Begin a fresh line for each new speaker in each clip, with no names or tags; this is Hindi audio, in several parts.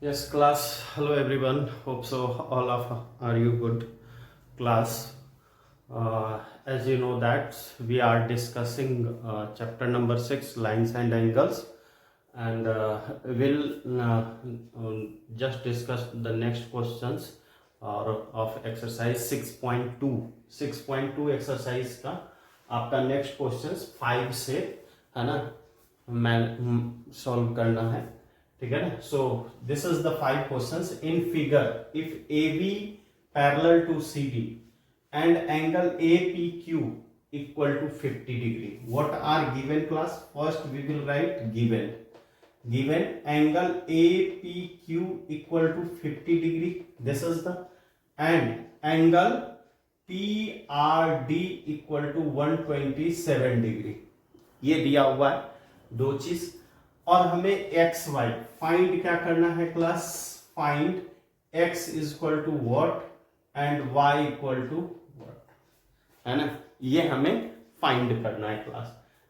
Yes, class. Hello, everyone. Hope so. All of are you good, class? As you know that we are discussing chapter number 6, lines and angles, and we'll just discuss the next questions of exercise 6.2. 6.2 exercise का आपका नेक्स्ट क्वेश्चन 5 से है ना, मैं सॉल्व करना है, ठीक है ना। So this is the 5 questions in figure. If A B parallel to C D and angle A P Q equal to 50 degree, what are given class? First we will write given angle APQ equal to 50 degree, this is the, and angle PRD equal to 127 degree, ये दिया हुआ है दो चीज। और हमें एक्स वाई फाइंड क्या करना है class? Find X is equal to what and Y equal to what, है ना, ये हमें फाइंड करना है क्लास।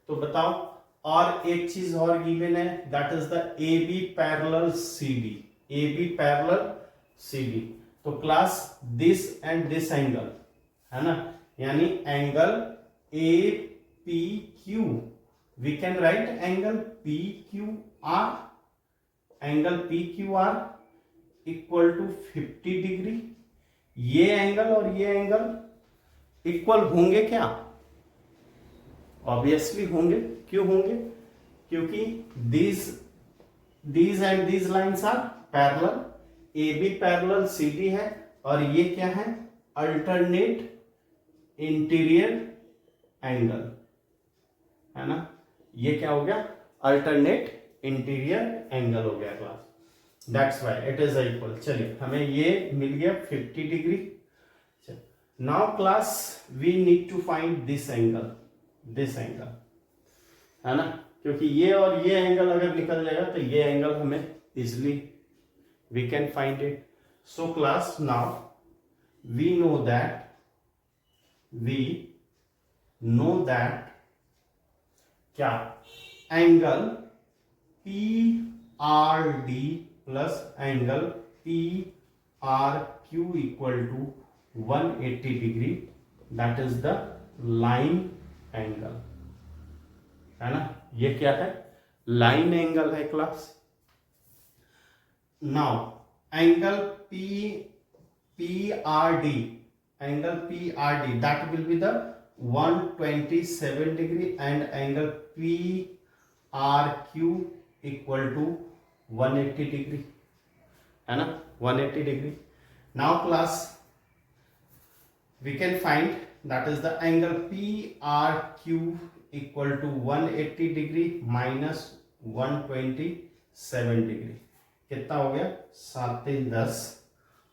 तो बताओ, और एक चीज और गिवन है, that is the A B parallel C D, A B parallel C D. तो class this and this angle, है ना, यानी angle A P Q, we can write angle P Q R, angle P Q R equal to 50 degree. ये एंगल और ये एंगल इक्वल होंगे क्या? ऑब्वियसली होंगे। क्यों होंगे? क्योंकि these and these lines are parallel, A B parallel C D है, और ये क्या है? अल्टरनेट इंटीरियर एंगल, है ना, ये क्या हो गया? अल्टरनेट इंटीरियर एंगल हो गया class, that's why it is equal. चलिए, हमें ये मिल गया 50 degree. Now class we need to find this angle, है ना, क्योंकि ये और ये एंगल अगर निकल जाएगा तो ये एंगल हमें easily we can find it. So class now we know that क्या? Angle P R D plus angle P R Q equal to 180 degree, that is the line angle, है ना। ये क्या है? लाइन एंगल है class. Now angle P R D, that will be the 127 degree and angle P R Q equal to 180 degree, है ना, 180 degree. Now class we can find that is the angle PRQ equal to 180 degree minus 127 degree. कितना हो गया? 7 3 10,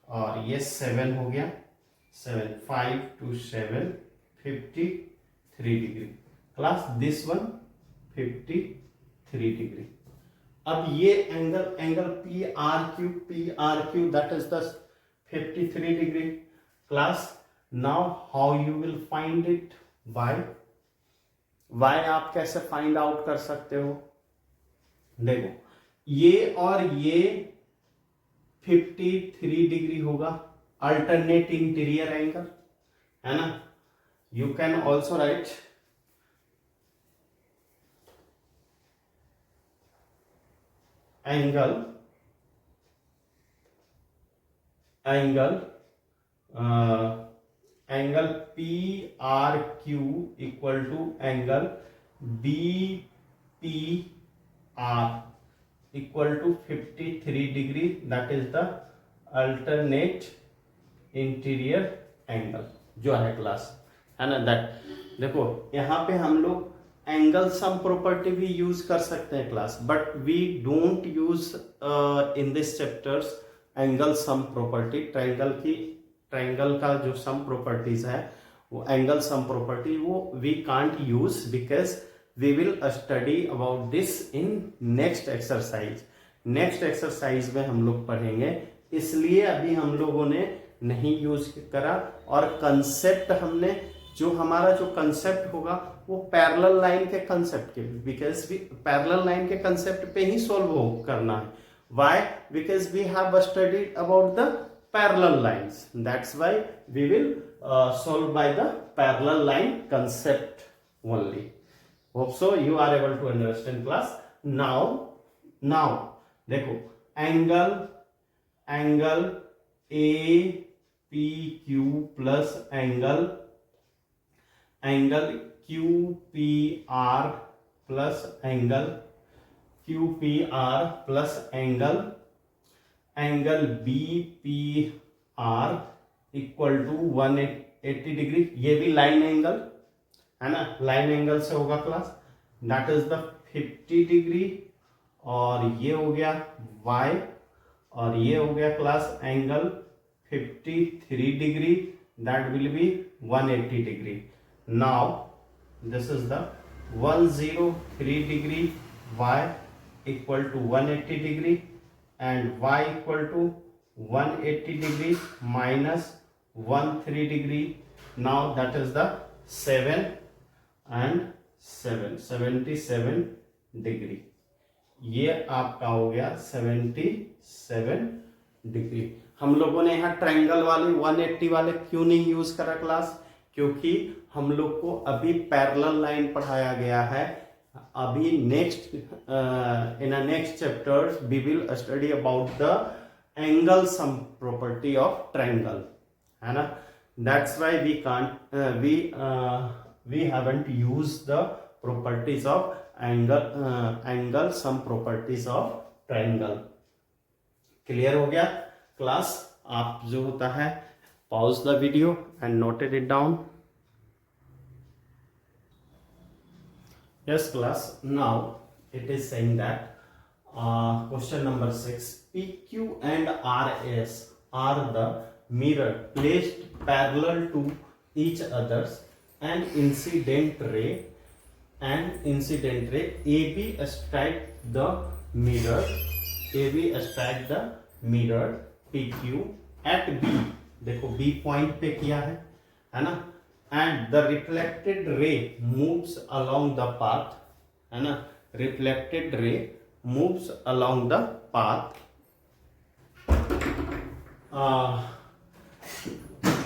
और ये 7 हो गया, 7 5 2 7 53 degree class, this one 53 degree. अब ये angle PRQ that is the 53 degree class. Now how you will find it? Why आप कैसे फाइंड आउट कर सकते हो? देखो, ये और ये 53 डिग्री होगा, अल्टरनेट इंटीरियर एंगल, है ना। You can also write angle P R Q equal to angle B P R equal to 53 degree, that is the alternate interior angle जो है क्लास, है ना। दैट देखो, यहाँ पे हम लोग एंगल सम प्रॉपर्टी भी यूज कर सकते हैं class, but we don't use in this chapters angle sum property. Triangle का जो सम प्रॉपर्टीज है, वो एंगल सम प्रॉपर्टी, वो we can't use because we will study about this in next exercise में हम लोग पढ़ेंगे, इसलिए अभी हम लोगों ने नहीं यूज करा। और कंसेप्ट हमने, जो हमारा जो कंसेप्ट होगा वो पैरेलल लाइन के कंसेप्ट के, बिकॉज पैरेलल लाइन के कंसेप्ट पे ही सॉल्व करना है। Why? Because we have studied about the parallel lines. That's why we will solve by the parallel line concept only. Hope so you are able to understand class. Now देखो angle A P Q plus angle Q P R plus angle Q P R plus angle B P R equal to 180 degree. ये भी लाइन एंगल है ना, लाइन एंगल से होगा class, that is the 50 degree. और ये हो गया y और ये हो गया class angle 53 degree, that will B 180 degree. Now this is the 103 degree y equal to 180 degree and y equal to 180 degree minus 13 degree. Now that is the 7 and 77 degree. ये आपका हो गया 77 डिग्री। हम लोगों ने यहाँ ट्रायंगल वाले 180 वाले क्यों नहीं यूज करा क्लास? क्योंकि हम लोग को अभी पैरेलल लाइन पढ़ाया गया है। अभी next in next chapter we will study about the angle sum property of triangle, है ना। That's why we can't we haven't use the properties of angle some properties of triangle। Clear हो गया क्लास? आप जो होता है pause the video and noted it down। yes class, now it is saying that question number 6, PQ and RS are the mirror placed parallel to each others and incident ray AB strike the mirror PQ at B। देखो B पॉइंट पे किया है ना, and the reflected ray moves along the path, है ना, reflected ray moves along the path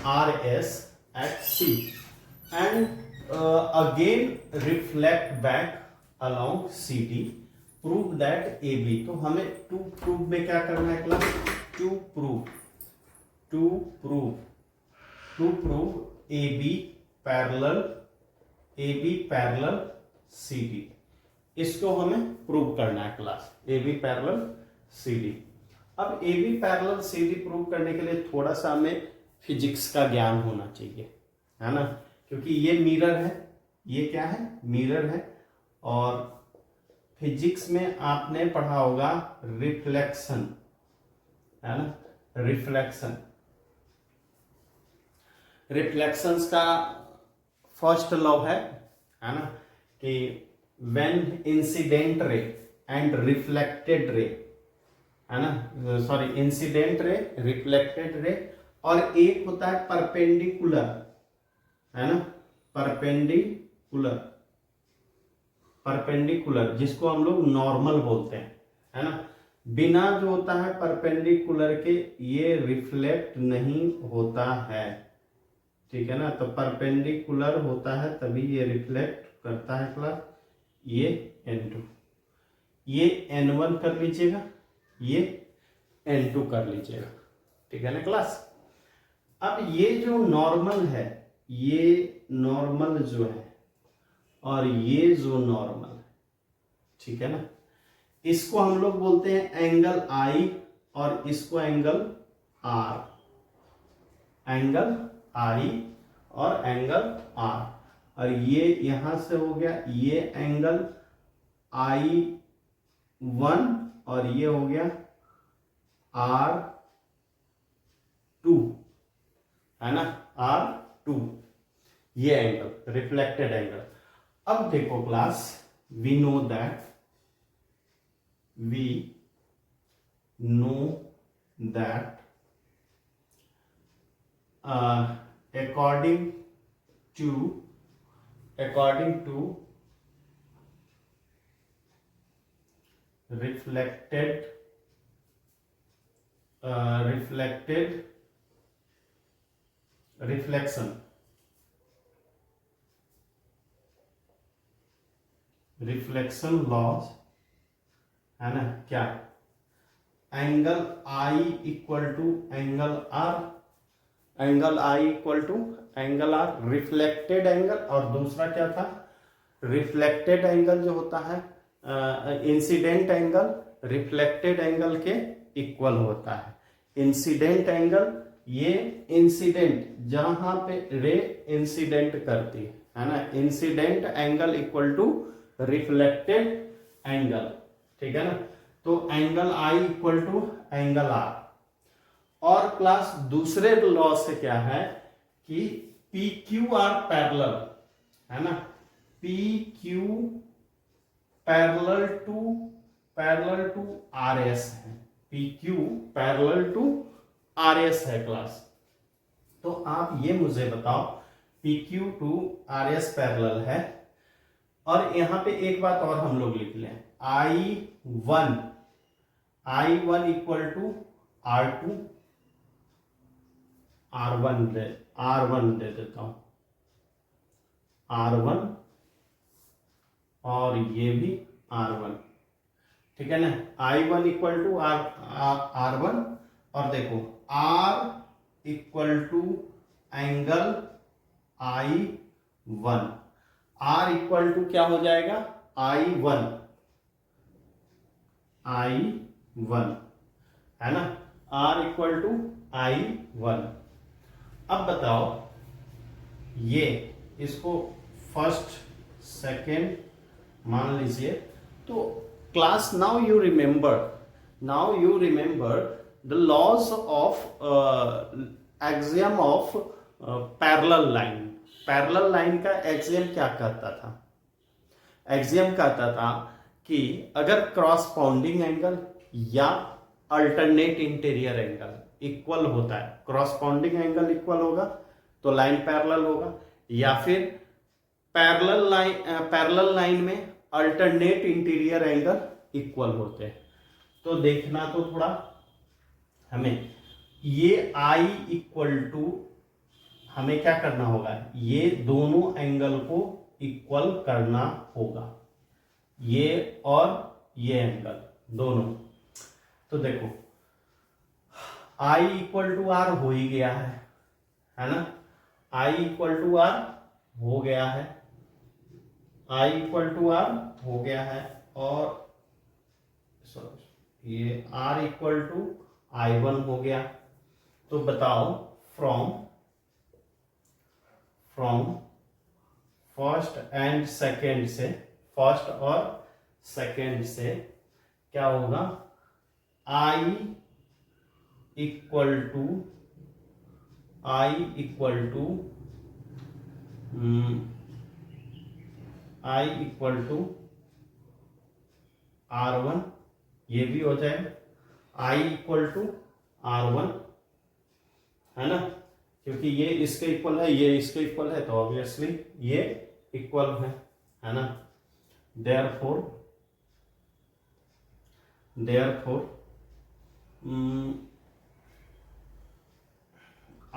RS at C and again reflect back along CD, prove that AB। तो हमें टू प्रूव में क्या करना है class? To prove AB parallel CD। इसको हमें प्रूव करना है क्लास, AB पैरेलल CD। अब AB पैरेलल CD प्रूव करने के लिए थोड़ा सा हमें फिजिक्स का ज्ञान होना चाहिए, है ना, क्योंकि ये मिरर है, ये क्या है? मिरर है। और फिजिक्स में आपने पढ़ा होगा रिफ्लेक्शन, है ना, रिफ्लेक्शंस का फर्स्ट लॉ है ना, कि when incident ray and reflected ray, है ना, sorry incident ray, reflected ray, और एक होता है परपेंडिकुलर, है ना, परपेंडिकुलर जिसको हम लोग नॉर्मल बोलते हैं, है ना। बिना जो होता है परपेंडिकुलर के ये रिफ्लेक्ट नहीं होता है, ठीक है ना। तो परपेंडिकुलर होता है तभी ये रिफ्लेक्ट करता है क्लास। ये N2, ये N1 कर लीजिएगा, ये N2 कर लीजिएगा, ठीक है ना क्लास। अब ये जो नॉर्मल है, ये नॉर्मल जो है और ये जो नॉर्मल है, ठीक है ना, इसको हम लोग बोलते हैं एंगल I और इसको एंगल R, एंगल I और एंगल R। और ये यहां से हो गया ये एंगल I1 और ये हो गया R2, है ना, R2, ये एंगल रिफ्लेक्टेड एंगल। अब देखो class, we know that according to reflected reflection laws है ना क्या, angle I equal to angle R, angle I equal to angle R, reflected angle, और दूसरा क्या था, रिफ्लेक्टेड एंगल जो होता है इंसिडेंट एंगल रिफ्लेक्टेड एंगल के इक्वल होता है। इंसिडेंट एंगल, ये इंसिडेंट जहां पे रे इंसिडेंट करती है ना, incident angle equal to reflected angle, ठीक है ना। तो angle I equal to angle R. और क्लास दूसरे लॉ से क्या है कि पी क्यू आर पैरेलल, है ना, P Q parallel to R S है, P Q parallel to R S है क्लास। तो आप ये मुझे बताओ P Q to R S parallel है, और यहां पे एक बात और हम लोग लिख लें, I one equal to R two, R one दे देता हूं, आर वन, और ये भी आर वन, ठीक है ना। I one equal to R one, और देखो R equal to angle I one, R equal to क्या हो जाएगा, आई वन है ना, R equal to I one. अब बताओ ये इसको फर्स्ट सेकेंड मान लीजिए, तो class now you remember the laws of axiom of parallel line. Parallel line का एक्सियम क्या कहता था, एक्सियम कहता था कि अगर क्रॉसपाउंडिंग एंगल या अल्टरनेट इंटीरियर एंगल इक्वल होता है, क्रॉसपाउंडिंग एंगल इक्वल होगा तो लाइन पैरेलल होगा, या फिर पैरेलल लाइन में अल्टरनेट इंटीरियर एंगल इक्वल होते हैं। तो देखना तो थोड़ा हमें, ये आई इक्वल टू, हमें क्या करना होगा, ये दोनों एंगल को इक्वल करना होगा, ये और ये एंगल दोनों। तो देखो I इक्वल टू आर हो ही गया है ना, I इक्वल टू आर हो गया है, I इक्वल टू आर हो गया है, और ये R equal to I one हो गया। तो बताओ फ्रॉम फर्स्ट एंड सेकेंड से, फर्स्ट और सेकेंड से क्या होगा, I equal to R one, ये भी हो जाए I equal to R one, है ना, क्योंकि ये इसके इक्वल है, ये इसके इक्वल है, तो ऑब्वियसली ये इक्वल है ना। Therefore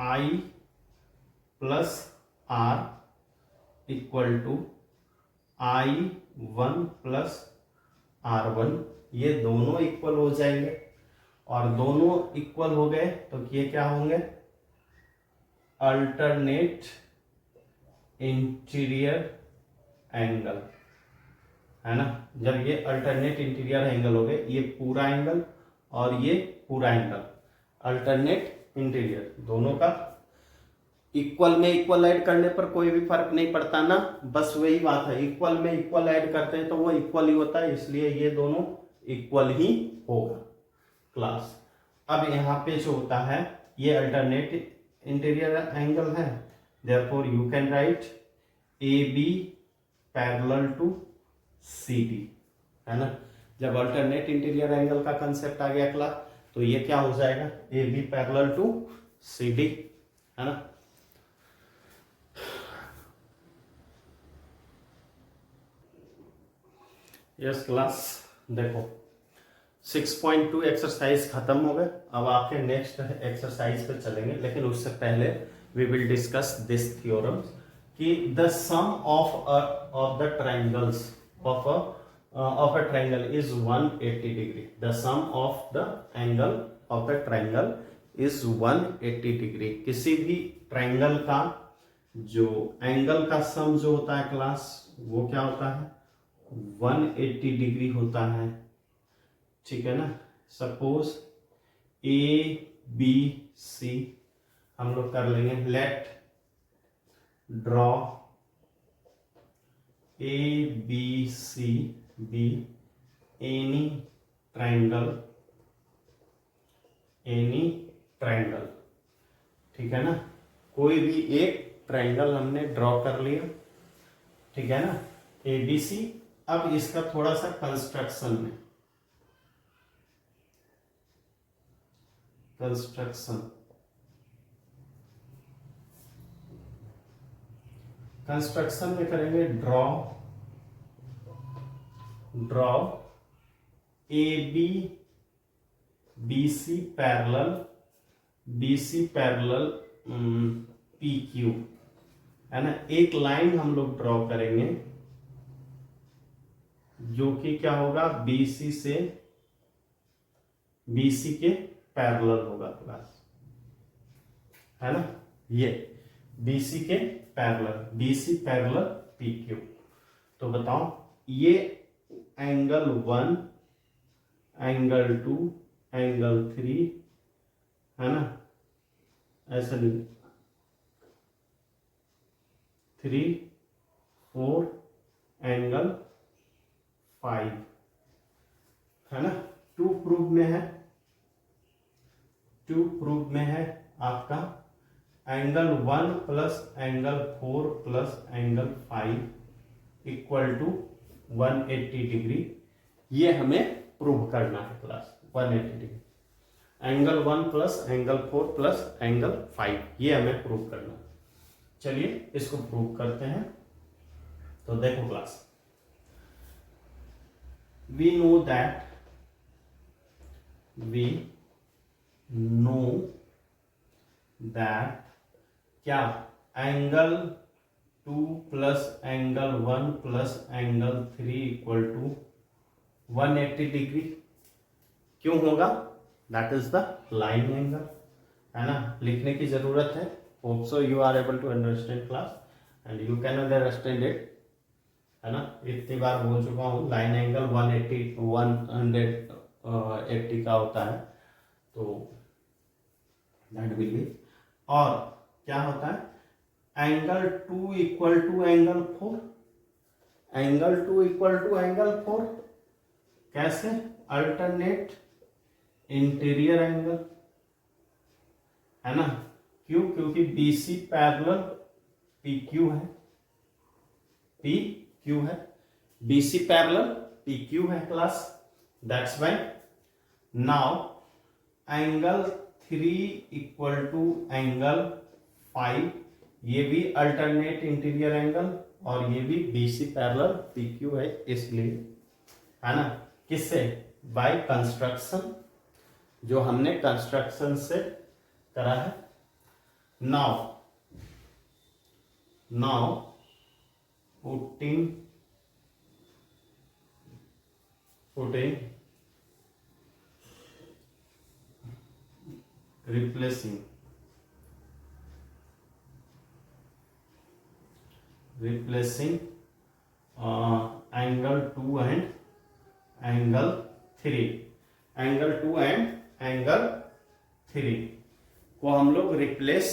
I plus R equal to I one plus R one, ये दोनों इक्वल हो जाएंगे, और दोनों इक्वल हो गए तो ये क्या होंगे, अल्टरनेट इंटीरियर एंगल, है ना। जब ये अल्टरनेट इंटीरियर एंगल हो गए, ये पूरा एंगल और ये पूरा एंगल, अल्टरनेट इंटीरियर, दोनों का इक्वल में इक्वल ऐड करने पर कोई भी फर्क नहीं पड़ता ना, बस वही बात है, इक्वल में इक्वल ऐड करते हैं तो वो इक्वल ही होता है, इसलिए ये दोनों इक्वल ही होगा क्लास। अब यहाँ पे जो होता है, ये अल्टरनेट इंटीरियर एंगल है, therefore you can write A B parallel to C D, है ना। जब अल्टरनेट इंटीरियर एंगल का कंसेप्ट आ गया क्लास, तो ये क्या हो जाएगा, A B parallel to C D, है ना। यस क्लास, देखो 6.2 एक्सरसाइज खत्म हो गए। अब आपके नेक्स्ट एक्सरसाइज पे चलेंगे, लेकिन उससे पहले we will discuss this theorem कि the sum of the triangles of a triangle is 180 degree. The sum of the angle of a triangle is 180 degree. किसी भी ट्रायंगल का जो एंगल का सम जो होता है क्लास, वो क्या होता है, 180 डिग्री होता है। ठीक है ना। सपोज ए बी सी हम लोग कर लेंगे। Let draw A B C be any triangle, any triangle. ठीक है ना। कोई भी एक ट्रायंगल हमने ड्रॉ कर लिया, ठीक है ना, ए बी सी। अब इसका थोड़ा सा कंस्ट्रक्शन में, कंस्ट्रक्शन में करेंगे draw A B B C parallel P Q, है ना। एक लाइन हम लोग ड्रॉ करेंगे जो कि क्या होगा, बीसी से बीसी के पैरेलल होगा क्लास, है ना। ये बीसी के parallel, BC parallel P Q. तो बताओ ये एंगल 1, एंगल 2, एंगल 3, है ना, ऐसा नहीं, 3, 4, एंगल 5, है ना। 2 प्रूफ में है आपका angle 1 plus angle 4 plus angle 5 equal to 180 degree. ये हमें प्रूव करना है class, 180 degree. Angle 1 plus angle 4 plus angle 5, ये हमें प्रूव करना है। चलिए इसको प्रूव करते हैं। तो देखो क्लास, we know that क्या angle 2 plus angle 1 plus angle 3 equal to 180 degree क्यों होगा? That is the line angle, है ना। लिखने की जरूरत है। Hope so you are able to understand class and you can understand it, है ना। इतनी बार बोल चुका हूँ, लाइन एंगल 180 का होता है, तो दैट विल बी। और क्या होता है, angle 2 equal to angle 4, angle 2 equal to angle 4 कैसे? अल्टरनेट इंटीरियर एंगल, है ना। क्यों? क्योंकि बीसी पैरेलल पी क्यू है, पी क्यू है, बीसी पैरेलल पी क्यू है class. That's why now angle 3 equal to angle 5, ये भी अल्टरनेट इंटीरियर एंगल और ये भी बीसी पैरेलल पी क्यू है, इसलिए, है ना। किससे? बाय कंस्ट्रक्शन, जो हमने कंस्ट्रक्शन से करा है। Now putting replacing angle 2 and angle 3, angle 2 and angle 3 को हम लोग रिप्लेस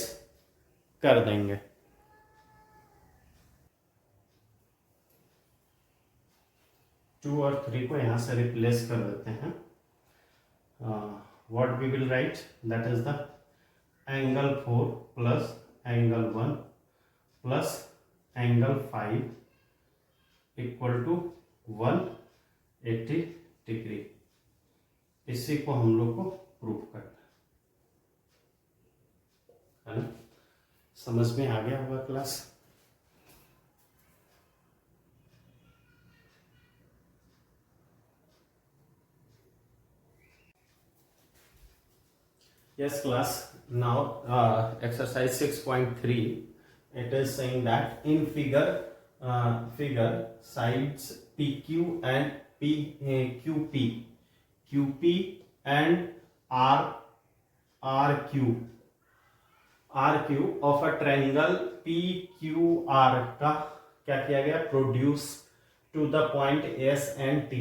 कर देंगे। 2 और 3 को यहां से रिप्लेस कर देते हैं। What we will write, that is the angle 4 plus angle 1 plus angle 5 equal to 180 degree. इसी को हम लोग को प्रूव करना है ना। समझ में आ गया होगा class. Yes, class. Now, exercise 6.3. It is saying that in figure sides PQ and QP and RQ of a triangle PQR का क्या किया गया, produce to the point S and T,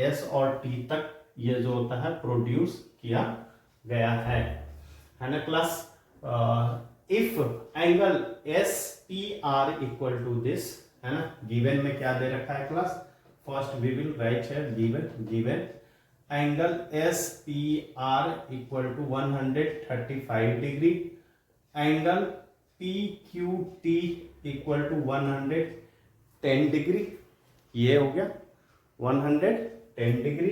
S और T तक ये जो होता है प्रोड्यूस किया गया है ना class. If angle S P R equal to this, है ना. गिवन में क्या दे रखा है class, first we will write here given angle S P R equal to 135 degree, angle P Q T equal to 110 degree. ये हो गया 110 डिग्री.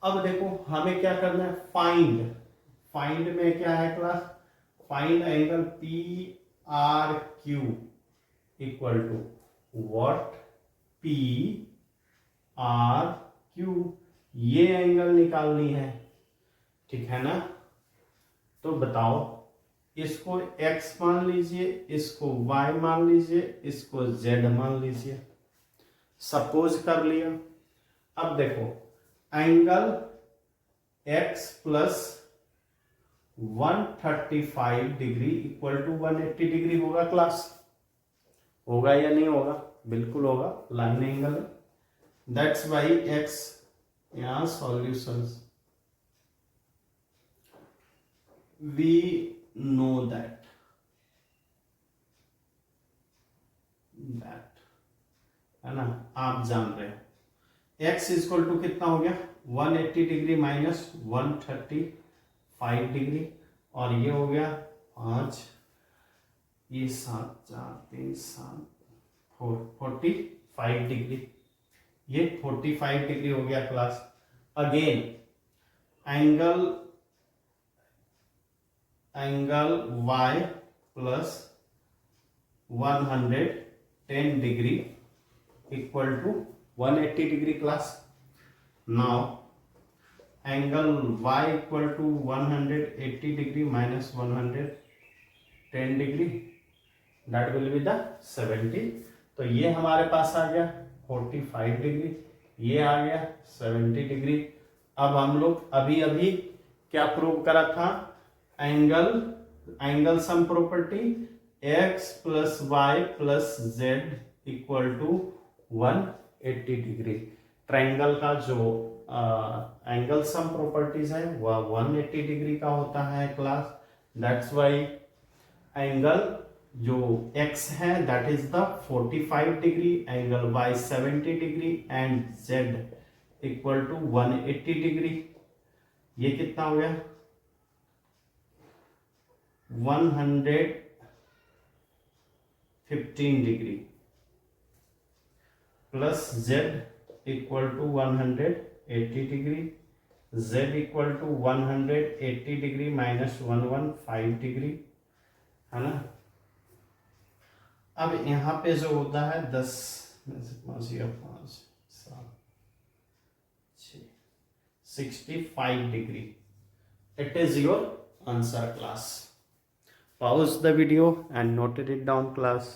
अब देखो हमें क्या करना है, फाइंड में क्या है class, find angle P R Q equal to what, P R Q. ये एंगल निकालनी है, ठीक है ना. तो बताओ, इसको x मान लीजिए, इसको y मान लीजिए, इसको z मान लीजिए. सपोज कर लिया. अब देखो angle x plus 135 degree equal to 180 degree होगा क्लास. होगा या नहीं होगा, बिल्कुल होगा, लाइन एंगल है. दैट्स वाई x, यहाँ सॉल्यूशंस वी know that है ना, आप जान रहे हो. x इक्वल टू कितना हो गया, 180 डिग्री माइनस 135 डिग्री, और ये हो गया 5, ये 7 4 3 7 45 डिग्री. ये 45 डिग्री हो गया class. Again angle y plus 110 degree equal to 180 degree class. Now angle y equal to 180 degree minus 110 degree, that will be the 70. तो ये हमारे पास आ गया 45 डिग्री, ये आ गया 70 डिग्री. अब हम लोग अभी क्या प्रूव करा था, angle sum property x plus y plus z equal to 180 degree. Triangle का जो एंगल सम प्रॉपर्टीज है वह 180 डिग्री का होता है क्लास. दैट्स वाई एंगल जो x है that is the 45 degree, angle y 70 degree and z equal to 180 degree. ये कितना हो गया, 115 degree plus z equal to 180 degree, z equal to 180 degree minus 115 degree, है ना. अब यहां पे जो होता है 10 में से 5 या 5 7 6 65 degree. It is your answer class. Pause the video and noted it down class.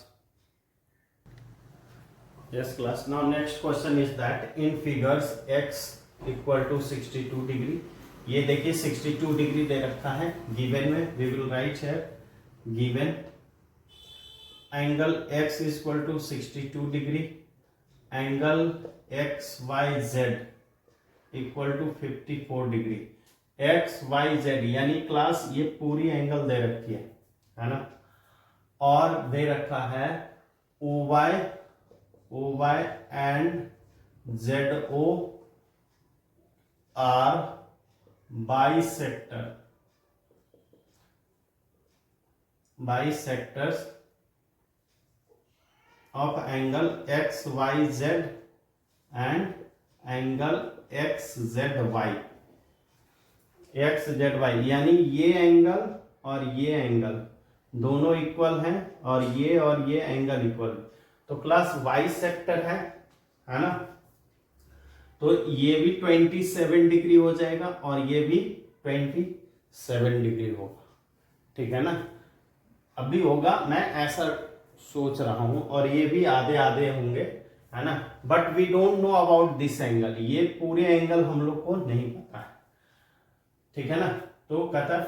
Yes class. Now next question is that in figures x equal to 62 degree. ये देखिए 62 डिग्री दे रखा है गिवन में. we will write here given angle x is equal to 62 degree, angle x y z equal to 54 degree. x y z यानी क्लास ये पूरी एंगल दे रखी है ना, और दे रखा है O Y and Z O are bisectors of angle X Y Z and angle X Z Y. X Z Y यानी ये एंगल और ये एंगल दोनों इक्वल हैं, और ये एंगल इक्वल. तो क्लास वाई सेक्टर है ना, तो ये भी 27 डिग्री हो जाएगा और ये भी 7 डिग्री होगा, ठीक है ना। अभी होगा, मैं ऐसा सोच रहा हूं, और ये भी आधे आधे होंगे, है ना। But we don't know about this angle, ये पूरे एंगल हम लोग को नहीं पता है, ठीक है ना। तो कहता है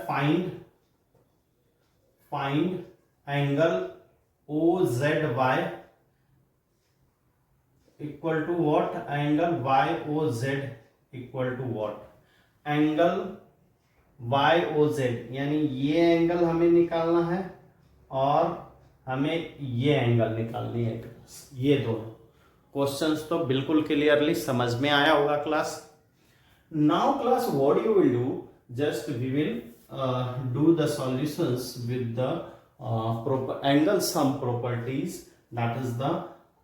find angle O Z Y equal to what, angle Y O Z equal to what, angle Y O Z, यानी ये एंगल हमें निकालना है और हमें ये एंगल निकालनी है क्लास। ये दोनों क्वेश्चंस तो बिल्कुल क्लियरली समझ में आया होगा class. Now class what you will do, just we will do the solutions with the angle sum properties, that is the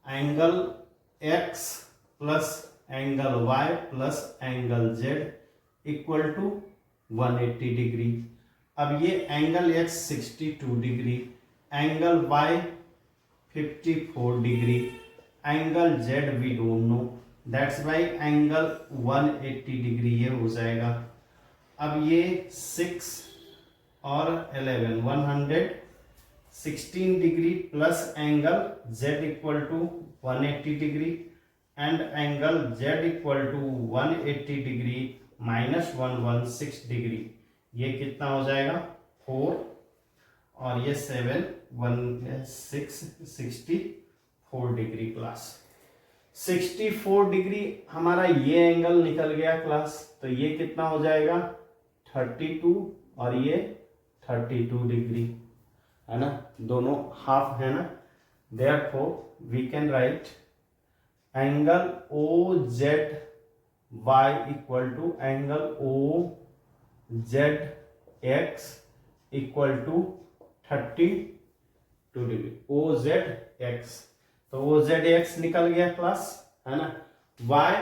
angle x plus angle y plus angle z equal to 180 degree. अब ये angle x 62 degree, angle y 54 degree, angle z we don't know, that's why angle 180 degree ये हो जाएगा। अब ये 6 और 11 116 degree plus angle z equal to 180 degree and angle z equal to 180 degree minus 116 degree, ये कितना हो जाएगा 4 और ये 7 64 डिग्री क्लास। 64 डिग्री हमारा ये एंगल निकल गया क्लास, तो ये कितना हो जाएगा 32 और ये 32 डिग्री, है ना, दोनों हाफ है ना। Therefore we can write angle O Z Y equal to angle O Z X equal to 32 degree, O Z X, तो ओ जेड एक्स निकल गया क्लास, है ना। वाई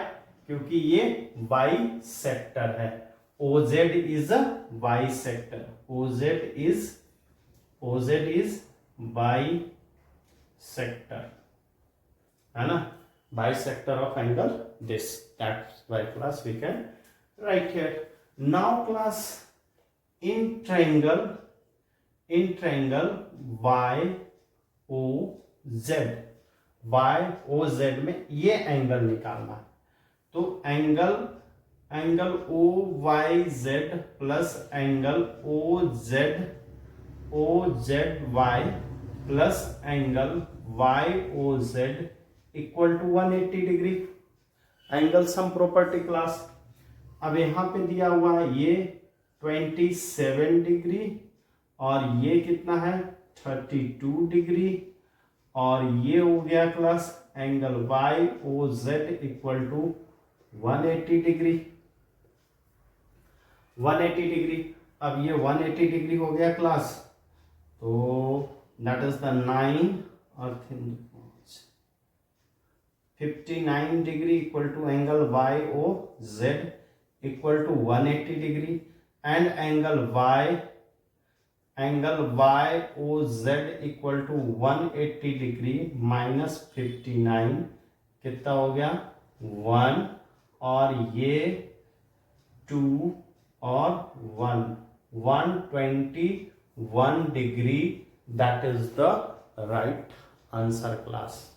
क्योंकि ये वाई सेक्टर है, OZ is a bisector, OZ is bisector, है ना, bisector of angle this, that's why class we can write here. Now class in triangle YOZ में ये एंगल निकालना, तो angle O Y Z plus angle O Z Y plus angle Y O Z equal to 180 degree, angle sum property class. अब यहां पे दिया हुआ है ये 27 डिग्री और ये कितना है 32 डिग्री, और ये हो गया class angle Y O Z equal to 180 degree, 180 degree. अब ये 180 डिग्री हो गया क्लास, तो दैट इज द 9 और 59 degree equal to angle Y O Z equal to 180 degree and angle Y O Z equal to 180 degree minus 59 कितना हो गया 1 और ये 2 और 121 degree, that is the right answer class.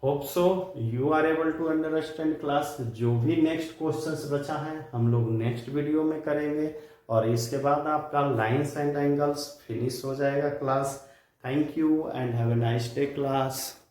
Hope so you are able to understand class. जो भी नेक्स्ट क्वेश्चंस बचा है हम लोग नेक्स्ट वीडियो में करेंगे, और इसके बाद आपका लाइन्स एंड एंगल्स फिनिश हो जाएगा class. Thank you and have a nice day class.